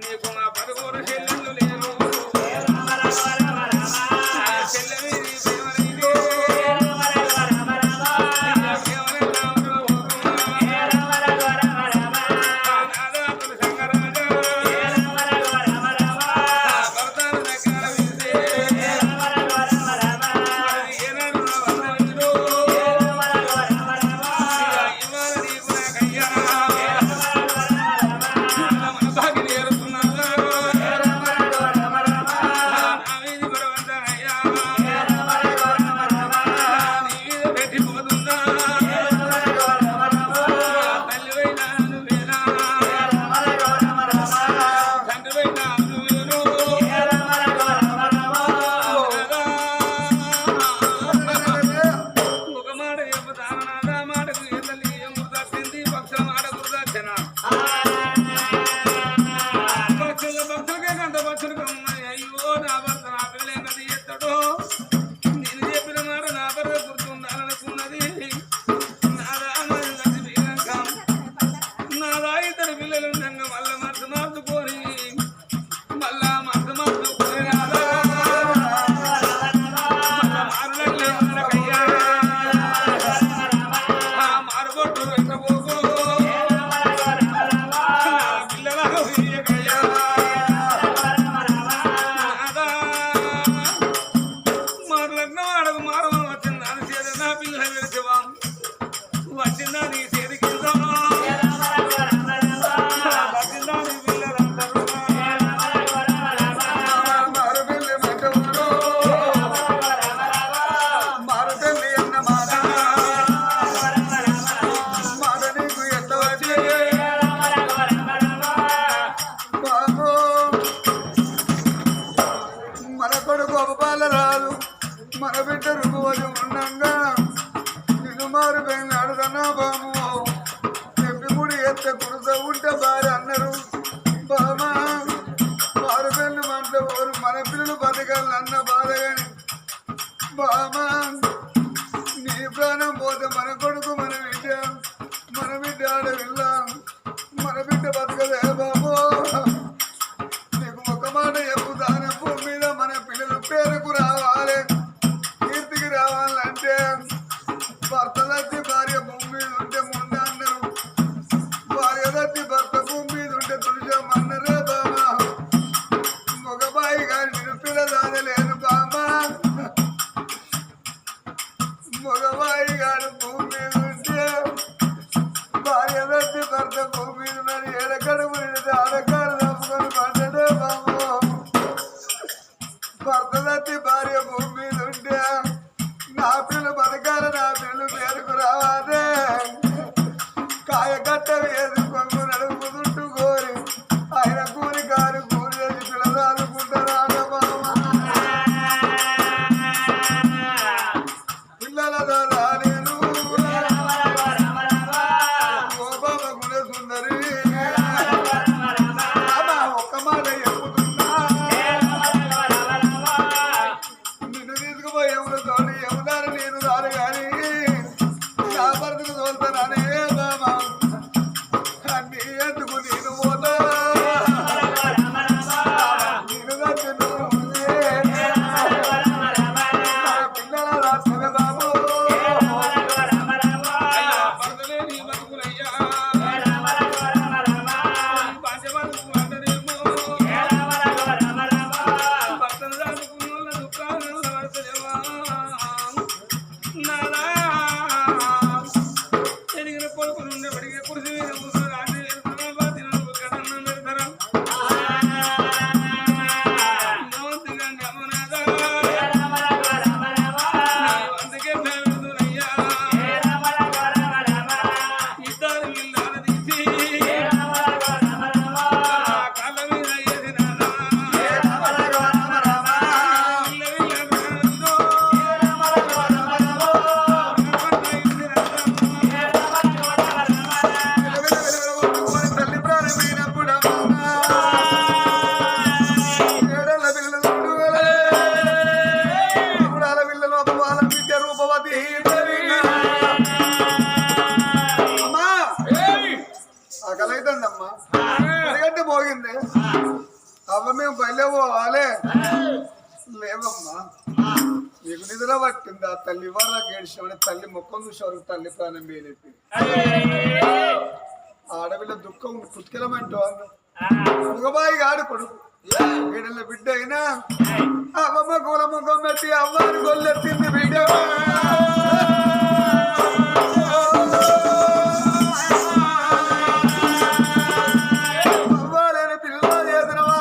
నీకు నా పరుగురు చెల్లెళ్ళు లేరు చెల్లెవి పేరుకు రావాలి కీర్తికి రావాలంటే అవ్వ మేము బయలు పోవాలి లేవమ్మా నీకు నిద్ర పట్టిందా తల్లి వాళ్ళ గేడ్చామని తల్లి ముఖం చూసేవారు తల్లి ప్రాణం వేలేపి ఆడపిల్ల దుఃఖం పుష్కలమంటూ మగబాయి గాడు కొడుకు వీడల బిడ్డ అయినా అవ్వమ్మ కూల ముఖం పెట్టి అవ్వారు గొల్లెత్తింది బిడ్డ అవ్వాలని పిల్లలు చేసినవా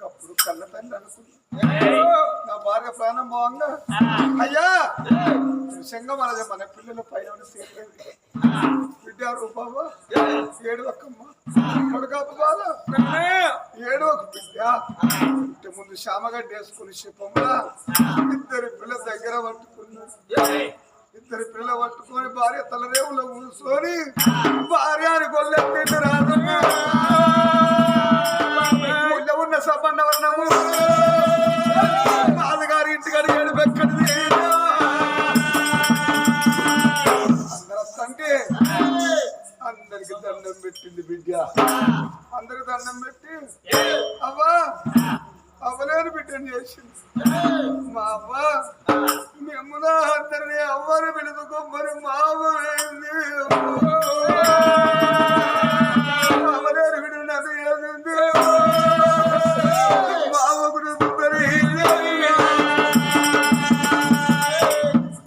అప్పుడు కళ్ళ తండ్రి అనుకున్నా నా భార్య ప్రాణం బాగుందా అయ్యా సంగమరాజ మన పిల్లల పైన బిడ్డ రూపావా ఏడు ఒక్కమ్మ కొడుకాపు బాధ ఏడు ఒక బిడ్డ ఇంటి ముందు శామగడ్డ వేసుకుని చెప్పమ్మా ఇద్దరి పిల్లల దగ్గర పట్టుకున్నారు ఇద్దరి పిల్లలు పట్టుకొని భార్య తలరేవులో కూర్చొని భార్య అని గొల్లెత్తిండు రాజమ్మ ఉన్న సంబంధ వర్ణము రాజుగారి ఇంటికాడ ఏడు బెక్కడిది అంటే అందరికి దండం పెట్టింది బిడ్డ అందరికి దండం పెట్టి అవ్వా అవ్వలేని బిడ్డని చేసింది మా అవ్వ మేమునా అందరినీ అవ్వని పిలుచుకోమని మా అవ్వ అవ్వలేని బిడ్డని అది చేసింది మా అవ్వ గురించి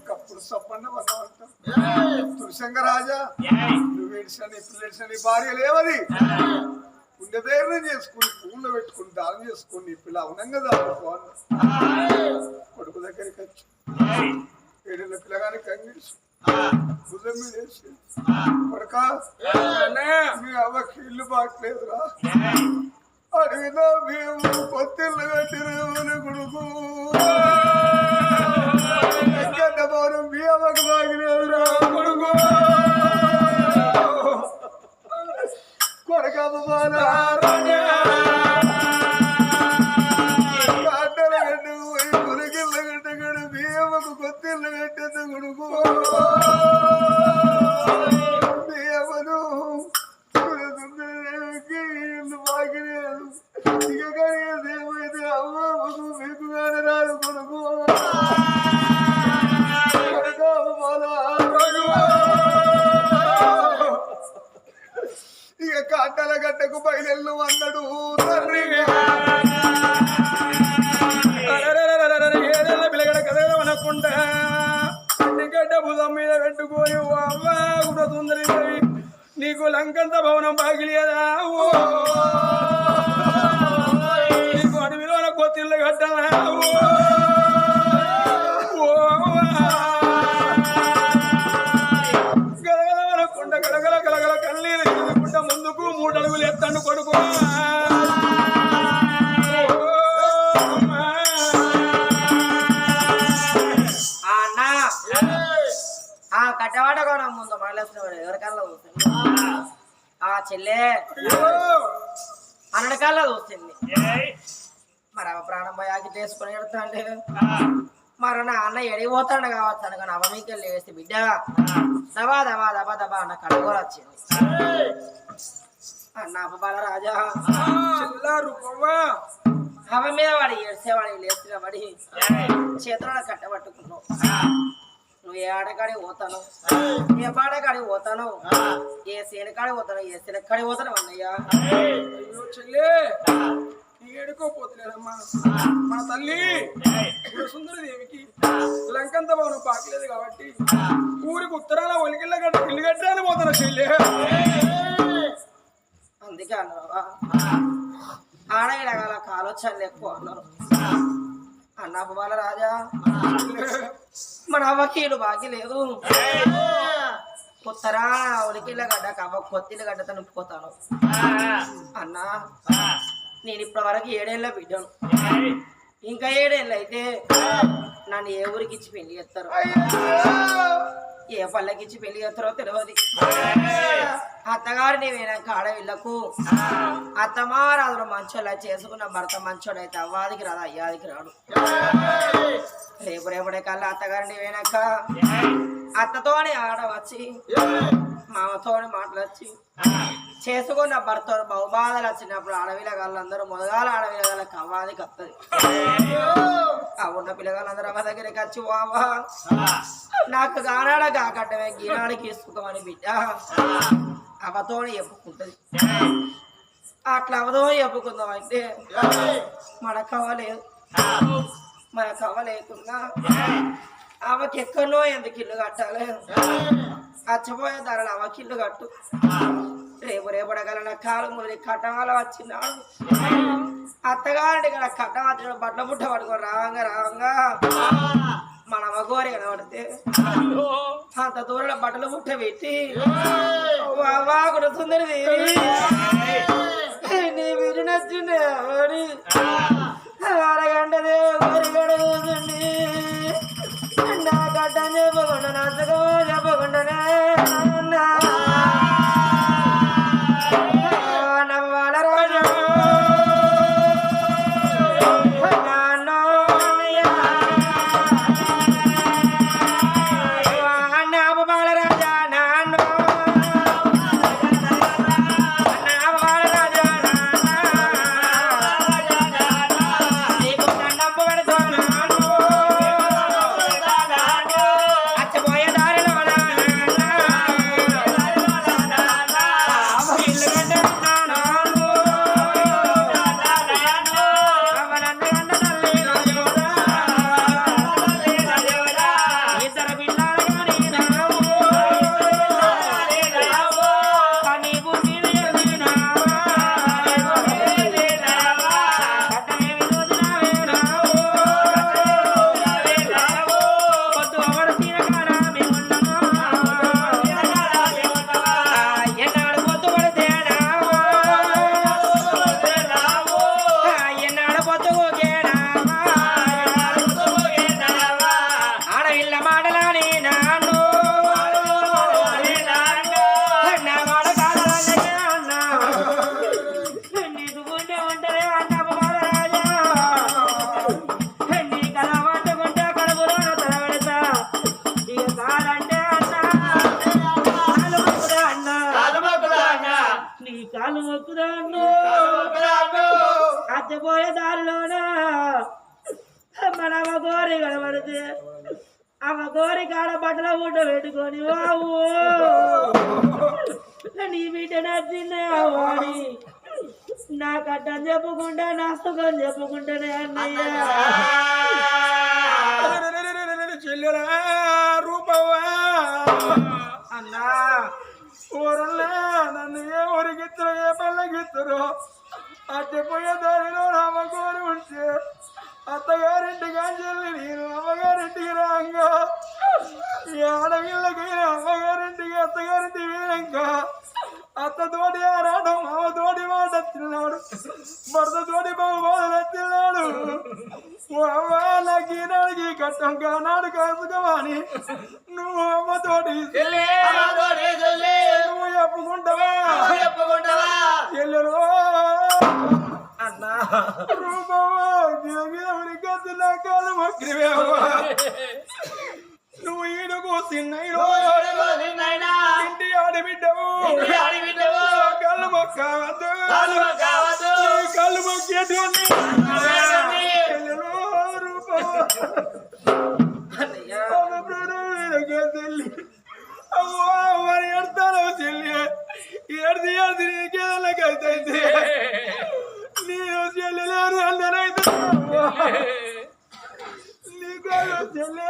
కప్పుడు సప్పన్న వస్తామంటాం తులసంగరాజా నువ్వు ఏడ్చని ఇప్పుడు ఏడ్చని భార్య లేవది గుండె ధైర్యం చేసుకుని పువ్వులు పెట్టుకుని దానం చేసుకుని పిల్ల అవునంగా దాడుకో కొడుకు దగ్గరికి వచ్చి ఏడేళ్ళ పిల్లగాని కంగిడిచి భుజం మీద వేసి కొడుక మీ అవ్వకి ఇల్లు బాగలేదురా అడిగినా మేము కొత్తిల్లు కట్టిన కొడుకు భవనం మీ అవ్వకి బాగలేదురా కొడుకు కొడకమ్మ కాటల గడ్డ పోయి పులికిళ్ళ గడ్డగడు మీ అమ్మకు కొత్తిళ్ళ కట్టేది కొడుకు మీ అమ్మను ఇల్లు బాగిలేదు ఇక కడిగేది ఏమైతే అమ్మకు మీకు కానీ రాదు కొడుకు ఇక కాటల గడ్డకు బయలు అన్నాడు తండ్రి ఏదైనా పిల్లగడ కథ అనకుండా గడ్డ భుజం మీద పెట్టుకొని అమ్మ కూడా సుందరి నీకు లంకంత భవనం బాగిలేదా నీకు అడవిలో కొత్తిళ్ళు కట్టాలా గలగలకుండ గలగల గలగల కన్నీరు ఎదుగుకుంట ముందుకు 3 అడుగులు ఎత్తండు కొడుకు ఆ కట్టవాట కూడా ముందు మాట్లాడుతున్నాడు ఎవరికల్లా చూస్తుంది ఆ చెల్లె అన్నడికల్లా చూస్తుంది మరి అవ ప్రాణం పోయాకి చేసుకుని ఎడతా అంటే మరి నా అన్న ఎడిగిపోతాడు కావచ్చు అనుకుని అవ మీకెళ్ళి వేసి బిడ్డ దబా దబా దబా దబా అన్న కడుగోలు వచ్చింది అన్న అబ్బల రాజా అవ మీద వాడి ఏడ్చేవాడి లేచిన పడి చేతులను కట్టబట్టుకున్నావు నువ్వు ఏ ఆడకాడికి పోతాను ఏ పాడకాడికి పోతాను ఏ సేనకాడికి పోతాను ఏ శనక్కాడికి పోతాను అన్నయ్యా చెల్లే ఏడుకోపోతున్నారమ్మా మన తల్లి సుందరదేవికి లంకంత భవనం పాకలేదు కాబట్టి ఊరికి ఉత్తరాల ఒలికిళ్ళ గడ్డ ఇల్లు గడ్డాలని పోతాను చెల్లె అందుకే అన్నావా ఆడగల కాలొచ్చాను ఎక్కువ అన్నారు అన్న అవ్వాల రాజా మన అవ్వకీలు బాకీ లేదు ఉత్తరా ఒలికిళ్ళ గడ్డ కవ్వ కొత్తిళ్ళ గడ్డతో నింపుకోతాను అన్నా నేను ఇప్పటి వరకు 7 ఏళ్ళ బిడ్డను ఇంకా 7 ఏళ్ళు అయితే నన్ను ఏ ఊరికి ఇచ్చి పెళ్లి చేస్తారు ఏ పల్లెకి ఇచ్చి పెళ్లి చేస్తారో తెలియదు అత్తగారిని వేనాక ఆడవిళ్ళకు అత్తమారాదులు మంచోళ్ళ చేసుకున్న భర్త మంచోడు అయితే అవ్వాదికి రాదు అయ్యాదికి రాడు రేపు రేపడే కల్లా అత్తగారిని వేనాక అత్తతోని ఆడ వచ్చి మామతోని మాట్లాడి చేసుకున్న భర్త బహుబాధలు వచ్చినప్పుడు అడవిల వాళ్ళందరూ మొదగాల అడవిల వాళ్ళ కవ్వాది కత్తది ఆ ఉన్న పిల్లగాళ్ళందరూ అమ్మ దగ్గరికి వచ్చి వావా నాకు గానాడ కాకట్టమే గీనాడికి ఇసుకోమని బిడ్డ అవతోని చెప్పుకుంటది అట్లా అవతో చెప్పుకుందాం అంటే మన కవ్వలేదు మన కవ్వ లేకున్నా ఆమెకి ఎక్కడో ఎందుకు ఇల్లు కట్టాలి అచ్చపోయే ధరలు ఆమెకి ఇల్లు కట్టు రేపడగల కాలు ముదిరి కట్టమాల వచ్చినాడు అత్తగారింటి కదా కట్టం వచ్చిన బట్టల బుట్ట పడుకో రావంగా మన అమ్మగోరి కనబడితే అంత దూరంలో బట్టల బుట్ట పెట్టి కుడుతుంది నీ వీరు నచ్చింది అరగంట గోరి కూర్చుండి నా కట్టం చెప్పకుండా నచ్చకో చెప్పకుండానే అచ్చపోయే దారిలోనా మన అమ్మ గోరి కనబడితే అమ్మ గోరి కాడ బట్టల ఊట పెట్టుకొని బాబు నీ బిడ్డ నచ్చిందే వాడి నా కట్టని చెప్పుకుంటా నా సుఖం చెప్పుకుంటానే అన్నయ్య చెల్లెరా రూపవా అన్నా ఊరల్లే నన్ను ఏ ఊరికిత్తరో ఏ పల్లెకిత్తరో అచ్చిపోయే దారిలో అమ్మగారు ఉంటే అత్తగారింటిగా చెల్లి నేను అమ్మగారింటికి రాంగా ఆడవిళ్ళకి అమ్మగారింటికి అత్తగారింటి వీరంక అత్తతోటి ఆరాడు మామతోటి మాట తిన్నాడు భర్తతోటి బాధలు తిన్నాడు నాకు ఈనాడికి కట్టం కానాడు కాసుకమని నువ్వు అమ్మతోటి నువ్వు చెప్పుకుంటావా చెల్లెరు అన్నా రూపా కాలు మొక్కివేవా నువ్వు ఈడుకు సిన్నైడు ఇంటి ఆడబిడ్డవు కళ్ళు మొక్కవద్దు కళ్ళు మొక్కేటువంటి అమ్మో మరి ఎడతాను చెల్లి ఏడిది ఏడిది నీకేదైతే నేను చెల్లెలేరు అందరైతే నీకు చెల్లె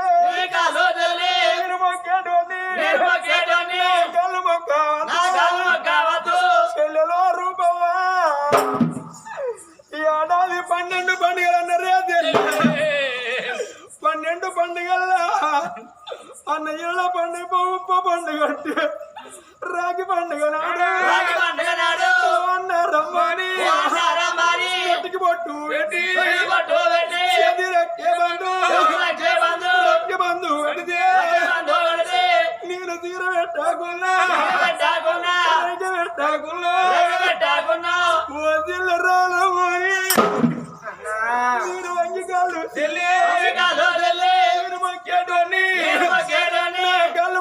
కళ్ళు మొక్కవద్దు చెల్లెలో రూపవా ఈ ఏడాది 12 పండుగలు అన్నారే 12 పండుగల్లా అన్నయ్యల పండుగ ఉప్ప పండుగ అంటే రాగి పండుగ నాడు అన్నారమ్మని ఇంటికి పొట్టు పెట్టి బంధు పెడితే నేను తీర పెట్టాకున్నా పెట్టాకున్నా వదిల రాలు పోయి నేను వంగి కాళ్ళు మొక్కేటోని కళ్ళు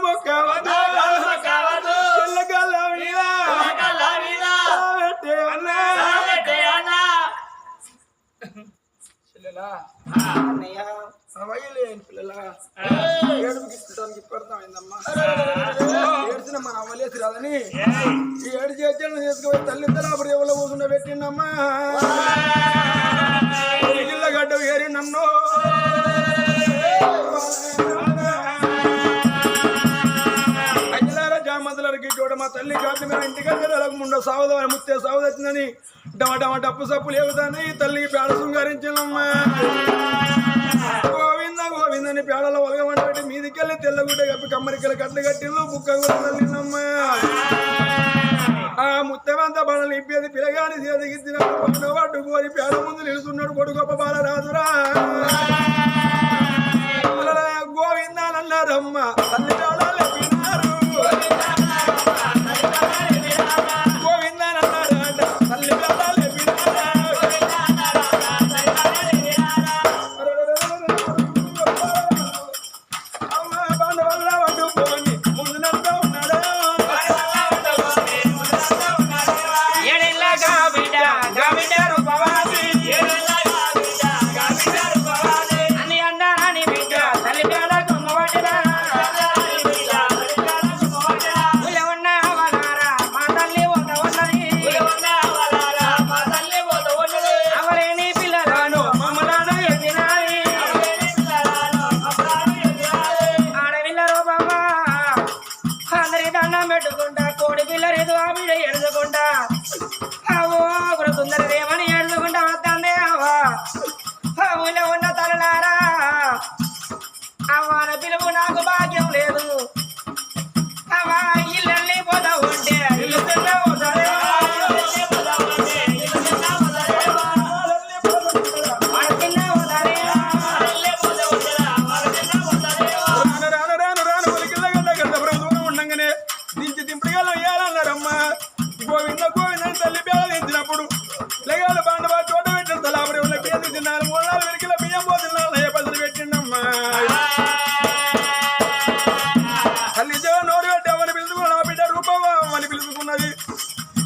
అయిందమ్మా ఏడ్చిన మన అవ్వలేసి రాదని ఈ ఏడు చేతులను తీసుకుపోయి తల్లి తలాపురి ఎవరు కూర్చుండ పెట్టిందమ్మా గడ్డ ఏరి నన్ను జామతులకి చూడ మా తల్లి కాటి మీద ఇంటికి ముండో సావుద ముత్తే సావు వచ్చిందని డమటమ డప్పు సప్పు లేవుతాని తల్లికి పేడ శృంగారించినమ్మా గోవింద గోవిందని పేడలో ఒలగమంటే మీదికెళ్ళి తెల్లగుడ్డ కప్పి కమ్మరికెళ్ళి కట్లు కట్టిందో బుక్క కూడా తల్లినమ్మా ఆ ముత్తెమంతా బడలు ఇప్పేది పిల్లగాని చేతికిచ్చిన పట్టు కోరి పేడ ముందు నిలుస్తున్నాడు కొడు గొప్ప బాల రాదురా గోవిందానన్నారమ్మ తల్లి పేడాలు ఎప్పినారు గోవిందానన్నారట తల్లి పేడాలు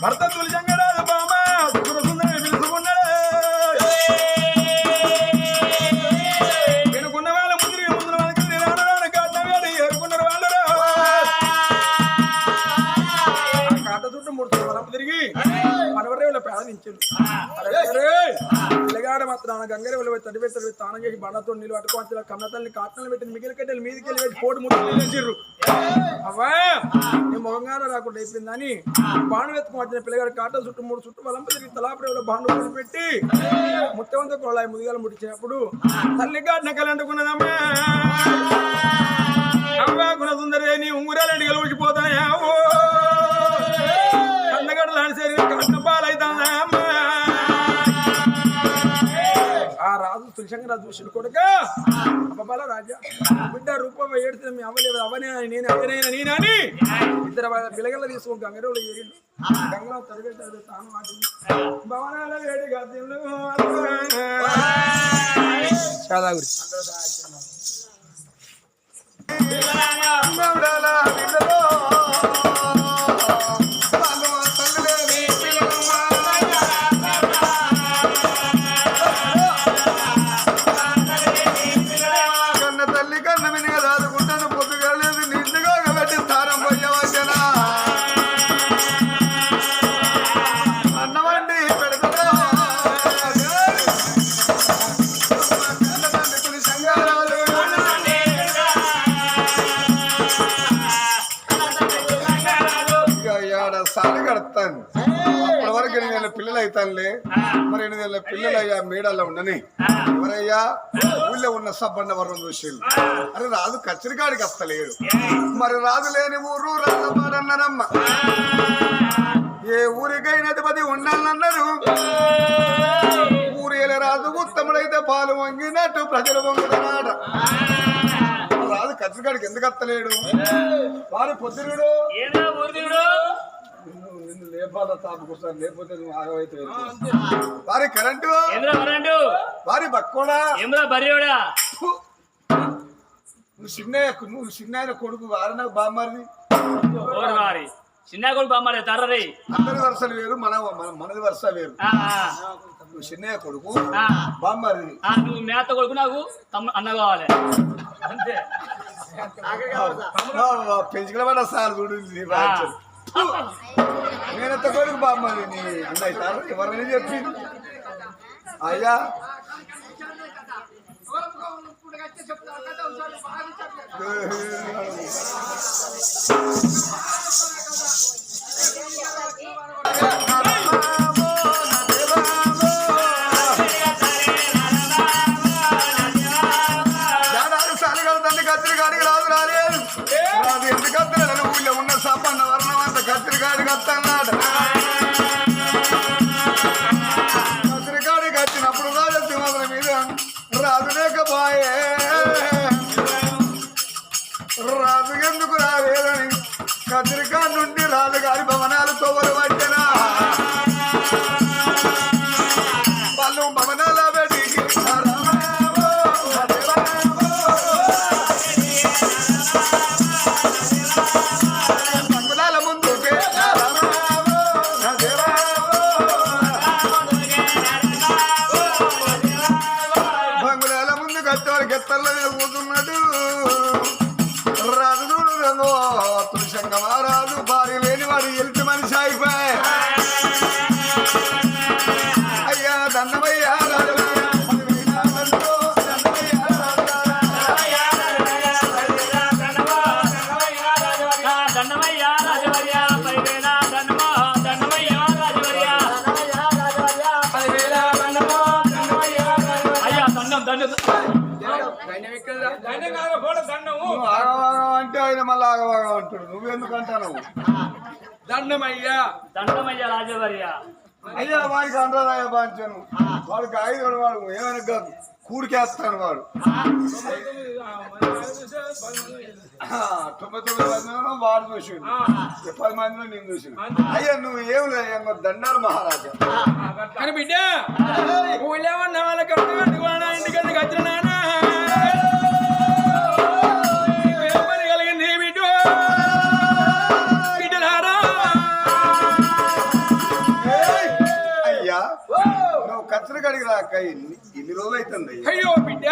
భర్త తులిజంగరాజు బామ సుందరి పిలుచుకున్నాడు వెనుకున్న వాళ్ళ ముందు వాళ్ళకి రాను కాటవేడి ఏరుకున్నారు వాళ్ళు కాట చుట్టూ 3 వరం తిరిగి మనవరేవుల పేడ నించింది పిల్లగాడ మాత్రం గంగరేవులు తడిపెట్టారు తానం చేసి బండతో నీళ్ళు పట్టుకోవచ్చు కన్న తల్లి కాటలు పెట్టి మిగిలి కట్టెలు మీదికి వెళ్ళి పెట్టి కోటి ముట్టలు వేసిర్రు అవ్వా నీ మొహంగానే రాకుండా అయిపోయిందని బాణం ఎత్తుకు వచ్చిన పిల్లగాడు కాటలు చుట్టూ 3 చుట్టూ వలంప తిరిగి తలాపరేవులో బాండు పెట్టి ముత్తవంత కొలాయి ముదిగాలు ముట్టించినప్పుడు తల్లి గాడిన కలంటుకున్నదమ్మా అవ్వా గుణసుందరే నీ ఉంగురాలు ఎండిగలు ఊడిపోతాయా కన్నగడ్డ లాంటి సరిగా కన్న పాలైతానా ఆ రాజు తులసంగరాజు చూసిన కొడుక అబ్బాల రాజా బిడ్డ రూపం ఏడుతున్న మీ అవ్వలేదు అవనే నేను అవనైనా నేనని ఇద్దరు పిల్లగల్ల తీసుకుని గంగరేవులు ఏరిండు గంగలో తడిపెట్టాడు తాను వాటిని భవనాల వేడి గద్దెలు చాదాగురి అప్పటి వరకు 8 నెలల పిల్లలు అవుతానులే మరి 8 నెలల పిల్లలు అయ్యా మేడల్లో ఉండని ఎవరయ్యా ఊళ్ళో ఉన్న సబ్బండ వర్ణం చూసి అరే రాజు కచ్చరికాడికి వస్తలేడు మరి రాజు లేని ఊరు రాజపాడన్నారమ్మ ఏ ఊరికైనా అధిపతి ఉండాలన్నారు ఊరేల రాజు ఉత్తముడైతే పాలు వంగినట్టు ప్రజలు వంగుతున్నాడ రాజు కచ్చరికాడికి ఎందుకు వస్తలేడు వారి పొద్దునుడు లేపాల తాపుకొస్తాను లేకపోతే నువ్వు ఆగవైతే వారి కరెంటు వారి బక్కోడా బరియోడా నువ్వు చిన్న కొడుకు వారి నాకు బామ్మారిది చిన్న కొడుకు బామ్మారి తర్రరి అందరి వరుసలు వేరు మనది వరుస వేరు నువ్వు చిన్నయ్య కొడుకు బామ్మారిది నువ్వు మేత కొడుకు నాకు అన్న కావాలి అంతే పెంచుకుల పడ్డ సార్ చూడు నేనెంత కొడుకు బామ్మది నీ అవుతారు ఎవరైనా చెప్పి అయ్యా సంపన్న వర్ణం అంత కత్తిరికాడికి వస్తాడు కత్తిరికాడికి వచ్చినప్పుడు రాజసింహాసనం మీద రాజు లేకపోయే రాజు ఎందుకు రాలేదని కత్తిరికాడి నుండి రాజుగారి భవనాలు తోవలు పట్టినా వాళ్ళు భవనాల పెట్టి కూర్చున్నాడు రాజు చూడు తులసంగమారాజు భార్య లేని వాడు ఎలిపి మనిషి అయిపోయి అయ్యా దండమయ్యా అంటే ఆయన మళ్ళీ ఆగవాగా అంటాడు నువ్వెందుకు అంటాను దండమయ్యా దండమయ్యా రాజవర్య అయ్యా వాడికి అంటారాయ బాంచాను వాడికి 5 వాడు ఏమైనా కూడికేస్తాను వాడు 99 మందిలో వాడు చూసిండు 10 మందిలో నేను చూసిండు అయ్యా నువ్వు ఏం లేదు దండాలు మహారాజా కానీ బిడ్డ ఊళ్ళేమన్నా వాళ్ళకి ఇంటికి వచ్చిన నాన్న కలిగింది బిడ్డ బిడ్డలారా అయ్యా నువ్వు కచ్చరి కడిగి రాక ఇన్ని రోజులు అవుతుంది అయ్యో బిడ్డ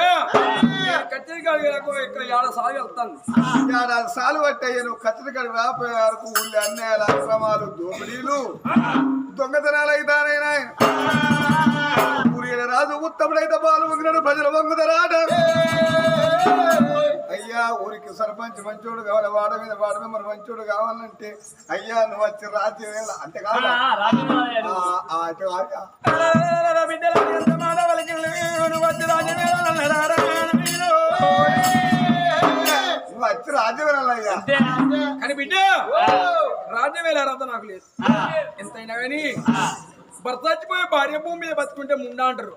కచ్చరి కడిగి రాక ఇక్కడ 7 సార్లు వెళ్తాను 7 సార్లు పట్టయ్యా నువ్వు కచ్చరి కడిగి రాపోయే వరకు ఊళ్ళో అన్యాయాలు అక్రమాలు దోపిడీలు దొంగతనాలు అవుతానైనా ఊరిలో రాజు ఉత్తముడైతే పాలు వంగినాడు ప్రజలు వంగుదరాట అయ్యా ఊరికి సర్పంచ్ మంచోడు కావాలి వాడ మీద వాడ మెంబర్ మంచోడు కావాలంటే అయ్యా నువ్వు వచ్చి రాజ్యం అంటే కాదు నువ్వు వచ్చి రాజ్యం వెళ్ళాలయ్యా కానీ బిడ్డ రాజ్యం వెళ్ళారంతా నాకు లేదు ఎంతైనా కానీ భర్త చచ్చిపోయి భార్య భూమి మీద బతుకుంటే ముండా అంటారు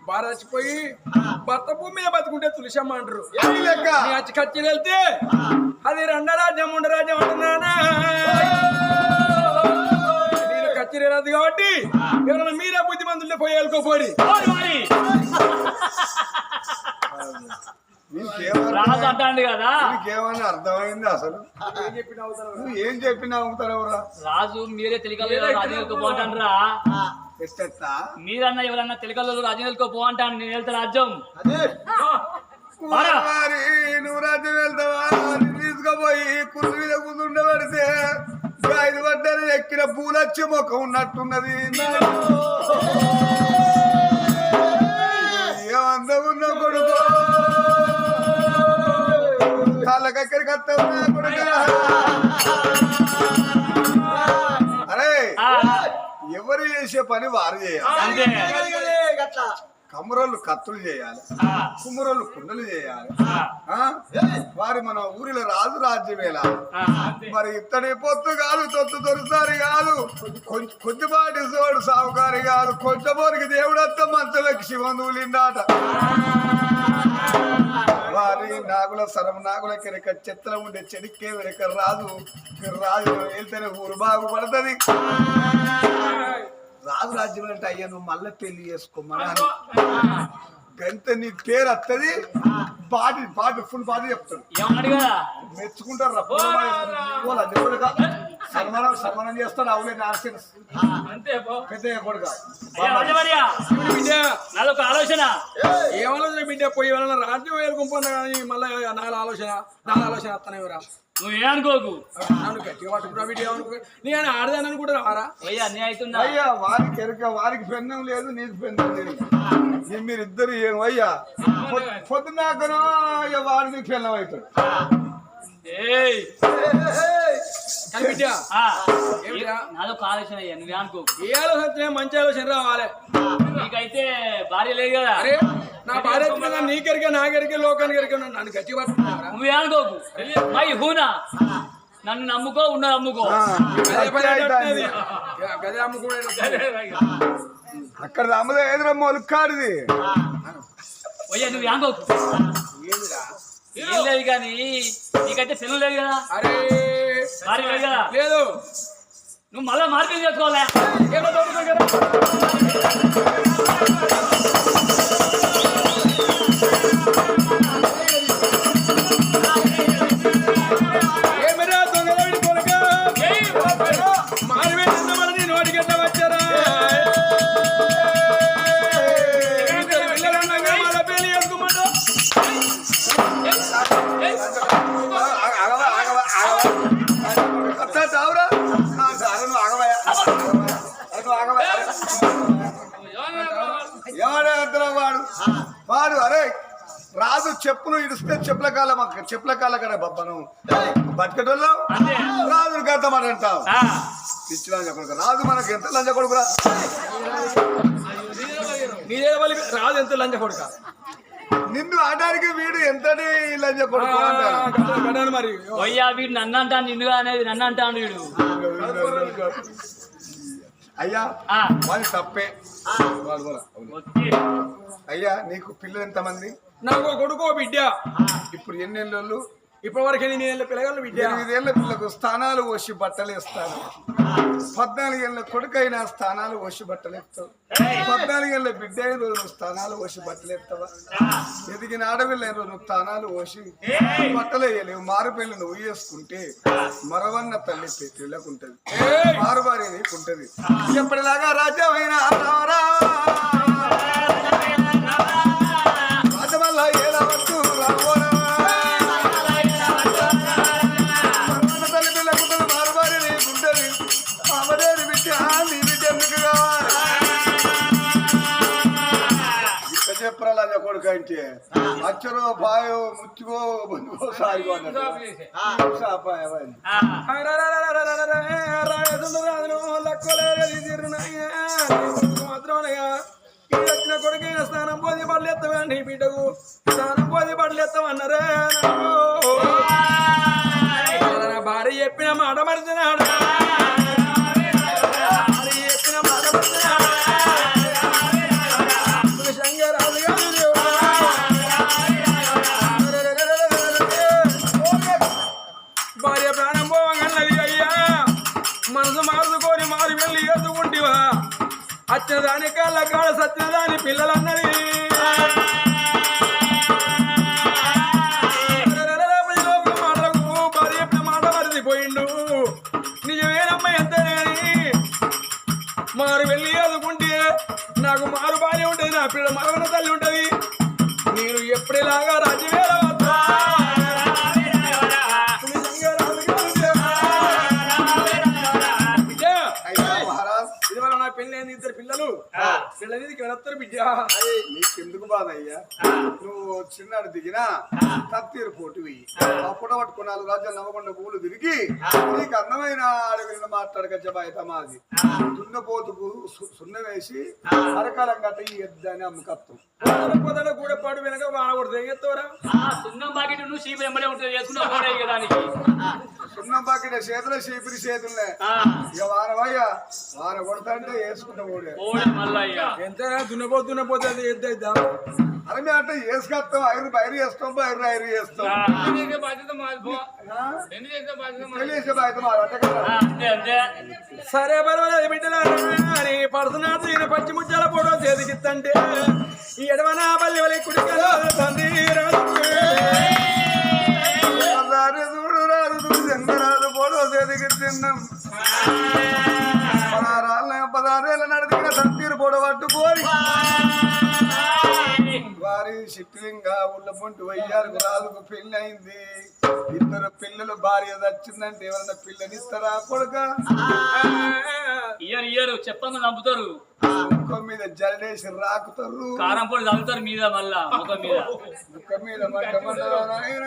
భార్య చచ్చిపోయి భర్త భూమి మీద బతుకుంటే తులసమ్మ అంటారు వచ్చి కచ్చిలు వెళ్తే అది 2 రాజ్యం 3 రాజ్యం అంటున్నానా నేను కచ్చిరి రాదు కాబట్టి ఎవరైనా మీరే బుద్ధిమంతులే పోయి వెళ్ళుకోపోడి రాజు అంటాండి కదా నీకేమన్నా అర్థమైంది అసలు నువ్వు ఏం చెప్పినా అవుతారెవరా రాజు మీరే తెలికల్లో రాజు వెళ్ళిపోంటారా ఎట్టెత్తా మీరన్నా ఎవరన్నా తెలికల్లో రాజు వెళ్ళిపోంటాను నేను వెళ్తా రాజ్యం నువ్వు రాజ్యం వెళ్తావా తీసుకుపోయి కుర్రు మీద కూర్చుండబడితే 5 పడ్డారు ఎక్కిన పూలొచ్చి మొక్క ఉన్నట్టున్నది ఏమంతా ఉన్న కొడుకు కాళ్ళకెక్కడికి వస్తావు కొడుకు అరే ఎవరు చేసే పని వారు చేయాలి కమ్మరోళ్ళు కత్తులు చేయాలి కుమ్మరోళ్ళు కుండలు చేయాలి వారి మన ఊరిలో రాజు రాజ్యమేలా మరి ఇత్తడి పొత్తు కాదు తొత్తు తొలిసారి కాదు కొద్దిపాటి సోడు సావుకారి కాదు కొంచెమోరికి దేవుడంతా మంచలకి శివందులిందాట వారి నాగుల సరం నాగుల కెరక చెత్తల ఉండే చెడికే వెనక రాజు వెళ్తేనే ఊరు బాగుపడుతుంది రాజు రాజ్యం అంటే అయ్యా నువ్వు మళ్ళీ పెళ్లి చేసుకోమని గంత నీ పేరు వస్తుంది పాటి ఫుల్ పాటి చెప్తాడు మెచ్చుకుంటారు సన్మానం చేస్తాను అవులే నార్సిన అంతే పో. పెద్దయ్య కొడుక అయ్యా, రాజవర్య, బిడ్డ నాదొక ఆలోచన. ఏమాలోచన బిడ్డ పోయి వాళ్ళ రాజ్యం వేలుకుంటున్నా కానీ మళ్ళీ నాలుగు ఆలోచన వస్తానేవరా నువ్వు ఏమనుకోకు. నన్ను గట్టిగా పట్టుకున్నా బిడ్డ ఏమనుకో నేను ఆడదానని కూడా రారా అయ్యా అన్నీ అవుతుందా? అయ్యా వారికి ఎరక వారికి పెన్నం లేదు నీకు పెన్నం లేదు మీరిద్దరు ఏం అయ్యా పొద్దున్నాకనో అయ్యా వాడు నీకు పెన్నం అవుతాడు ఏయ్, కానీ బిడ్డ ఆ, ఏమిటా? నాదొక ఆలోచన అయ్యా, నువ్వు అనుకోకు. ఏ ఆలోచన మంచి ఆలోచన రావాలి నీకైతే భార్య లేదు కదా, అరే నా భార్య ఎత్తుకున్నా నీకెరికే నాకెరికే లోకానికి ఎరికే నన్ను గట్టి పట్టుకున్నారా నువ్వే అనుకోకు. మై హూనా, నన్ను నమ్ముకో, ఉన్నది అమ్ముకో. గదే అమ్ముకోవడం అక్కడ అమ్మదే ఎదుర మొలుక్కాడిది అయ్యా నువ్వు అనుకోకు. ఏందిరా ఏం లేదు కానీ నీకైతే సెలవు లేదు కదా, అరే భార్య లేదు కదా, లేదు నువ్వు మళ్ళా మార్కెట్ చేసుకోవాలా? ఏమో దొరుకుతుంది కదా ఏమిరా దొంగలవిడి కొడుక మానవే నీ నోటికెట్ట వచ్చారా పిల్లలన్నాగా మళ్ళా పెళ్లి చేసుకోమంట చావురా నువ్వు ఆగవయా ఎవడే అంటున్నావు వాడు అరే రాజు చెప్పును ఇడిస్తే చెప్పుల కాళ్ళ కదా బబ్బను బతికటోళ్ళు రాజు గత మాట అంటావు పిచ్చి లంజ కొడుకు రాజు మనకి ఎంత లంజ కొడుకురా నీదే బలి రాదు ఎంత లంచ కొడుక నిన్ను ఆడడానికి వీడు ఎంతటి లంజ కొడుకు అంటారు గడాను మరి అయ్యా వీడు నన్ను అంటాను, నిన్నుగా అనేది నన్ను అంటాను వీడు. అయ్యా ఆ, వాడి తప్పే వాడు కూడా. ఓకే. అయ్యా నీకు పిల్లలు ఎంతమంది నాకు కొడుకో బిడ్డ ఇప్పుడు ఎన్నెళ్ళు ఇప్పటి వరకు నేను పిల్లగాళ్ళు బిడ్డ 8 ఏళ్ళ పిల్లకు స్థానాలు వచ్చి బట్టలు వేస్తాను 14 ఏళ్ళ కొడుకైనా స్థానాలు వచ్చి బట్టలు ఎత్తావు 14 ఏళ్ళ బిడ్డ అయిన రోజు నువ్వు స్థానాలు వచ్చి బట్టలు ఎత్తావా ఎదిగిన ఆడపిల్ల నువ్వు స్థానాలు వచ్చి బట్టలు వేయలేవు మారుపెళ్ళి నువ్వు వేసుకుంటే మరవన్న తల్లి పిల్లకుంటది మారుబారి నీకుంటది ఎప్పటిలాగా రాజ్యమైన రాజమల్ల ఏడవచ్చు రావోరా చెప్పరాల కొడుకు అంటే అచ్చరో బాయో ముచ్చుకో బొందుకో సాయిగో మాత్రం కొడుకైన స్నానం పోది బట్టలు ఎత్తవండి బిడ్డకు స్నానం పోది బట్టలు ఎత్తమన్నారే నా భార్య చెప్పిన మాట మరిచినాడు చెప్పిన మాట మరిచినాడు శంకరాజు గారు భార్య ప్రాణం పోవగన్నది అయ్యా మనసు మార్చుకొని మారు వెళ్ళి ఎత్తుకుంటివా అచ్చదాని కళ్ళ కాడ సత్యదాని పిల్లలన్నది మాటలకు భార్య చెప్పిన మాట మరిచిపోయిండు నిజమేనమ్మా ఎంతనేని మారు వెళ్ళి ఎదుకుంటే నాకు మారు బానే ఉంటది నా పిల్ల మరవన తల్లి ఉంటది నేను ఎప్పుడేలాగా రాజవేళ ఇదివల్ల నా పెళ్ళి అయింది 2 పిల్లలు పిల్లలు వెళతారు బిడ్డ నీకెందుకు బాధ అయ్యా నువ్వు చిన్నాడు దిగినా తత్తీరు పోటు వెయ్యి అప్పుడు పట్టుకుని 4 రాజ్యాలు నమ్మకుండా పూలు తిరిగి నీకు అందమైన అడవిలో మాట్లాడక బాధ్యత మాది దున్నపోతుకు సున్న వేసి అరకాలం గట్ట ఈ ఎద్దని అమ్మకత్తం పొదల కూడా పాడు వెనక వాడకూడదు ఎత్తవరా సున్నం బాకెట్ నువ్వు చీపు వెంబడే ఉంటుంది చేసుకున్నావు దానికి సున్నం బాకెట్ చేతులు చీపిరి చేతులే ఇక వారవయ్యా వార కొడతాంటే వేసుకుంటా ఓడే ఎంతైనా దున్నపోతే అది ఎద్దాం అరే మేము అంటే వేసుకొస్తాం ఐరు చేస్తాం ఐరు చేస్తాం తెలియసే బాధ్యత మాది సరే పర్వాలేదు బిడ్డలని పడుతున్నాడు ఈయన పచ్చి ముచ్చాల ఫోటో చేతికిత్తంటే ఈ ఎడవనా పల్లి వలి కుడికలో తండ్రి రాదు చూడు రాదు చంద్రరాజు ఫోటో చేతి వెలిగి తిన్నాం 16 ఏళ్ళ నడిచిన సంతీరు పొడవట్టుకోని వారి చిట్లింగా ఉళ్ళపొంటి వయ్యారుకు రాజుకు పెళ్లి అయింది. 2 పిల్లలు భార్య వచ్చిందంటే ఎవరన్నా పిల్లనిస్తారా కొడుక? ఇయ్యరు చెప్పంగా చంపుతారు, ముఖం మీద జల్లేసి రాకుతారు, కారం పొడి చల్లుతారు మీద, మళ్ళా ముఖం మీద ముఖం మీద మంటమంటారా నాయన?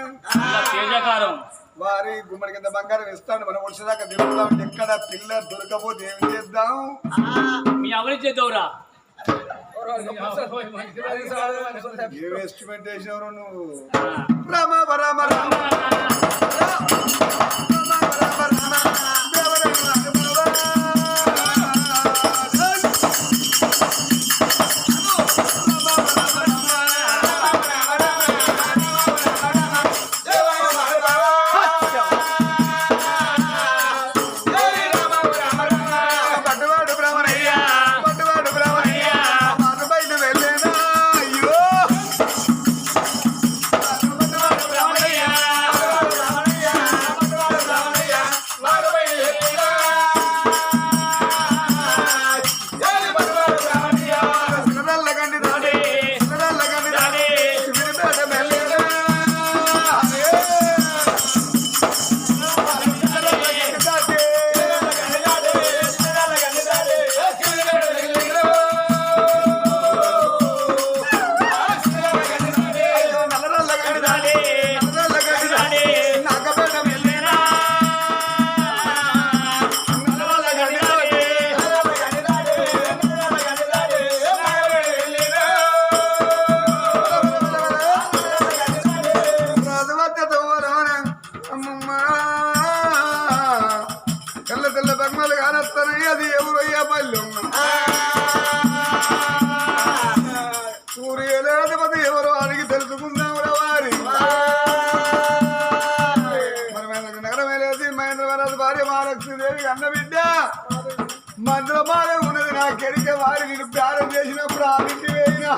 ఇలా తేజకారం. వారి గుమ్మడి కింద బంగారం ఇస్తాను, మనం వచ్చేదాకా తిరుగుతాం. ఎక్కడ పిల్ల దొరకపోతే ఏం చేద్దాం? మీ అవని చేద్దావురా. ఏం ఎస్టిమేట్ చేసావు నువ్వు? రామ రామ రామ తెల్ల బొమ్మలు కానొస్తాయి. అది ఎవరయ్యా పల్లె సూర్యలేధిపతి ఎవరో అడిగి తెలుసుకుందాం వారి. మరి నగరమే లేదు మహేంద్రవరాజు భార్య మహాలక్ష్మీదేవి అన్న బిడ్డ మంత్రమాలే ఉన్నది నా కెరికే వారి నేను ప్రారం చేసినప్పుడు ఆదికి వేయినా.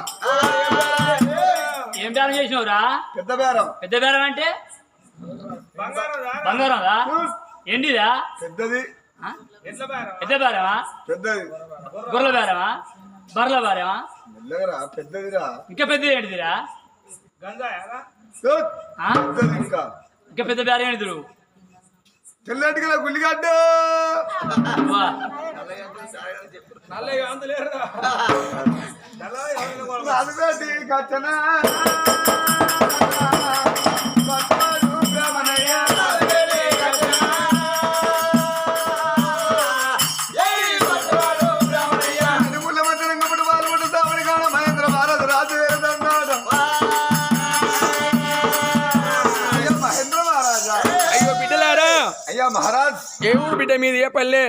ఏం బేరం చేసినవురా? పెద్ద బేరం. పెద్ద బేరం అంటే బంగారం రా? ఏంటిదా? పెద్దది. పెద్ద బేరమా? పెద్దది. గొర్రెల బేరమా? బర్రెల బేరమా? మెల్లగరా, పెద్దదిరా. ఇంకా పెద్దది ఏంటిదిరా? పెద్దది ఇంకా. ఇంకా పెద్ద బేరం ఏంటిది? తెల్లటి కదా గుల్లిగడ్డ. రాజుగాటి కచ్చనా అయ్యో బిడ్డలారా, అయ్యా మహారాజ్ ఏ ఊరు బిడ్డ మీది? ఏ పల్లె?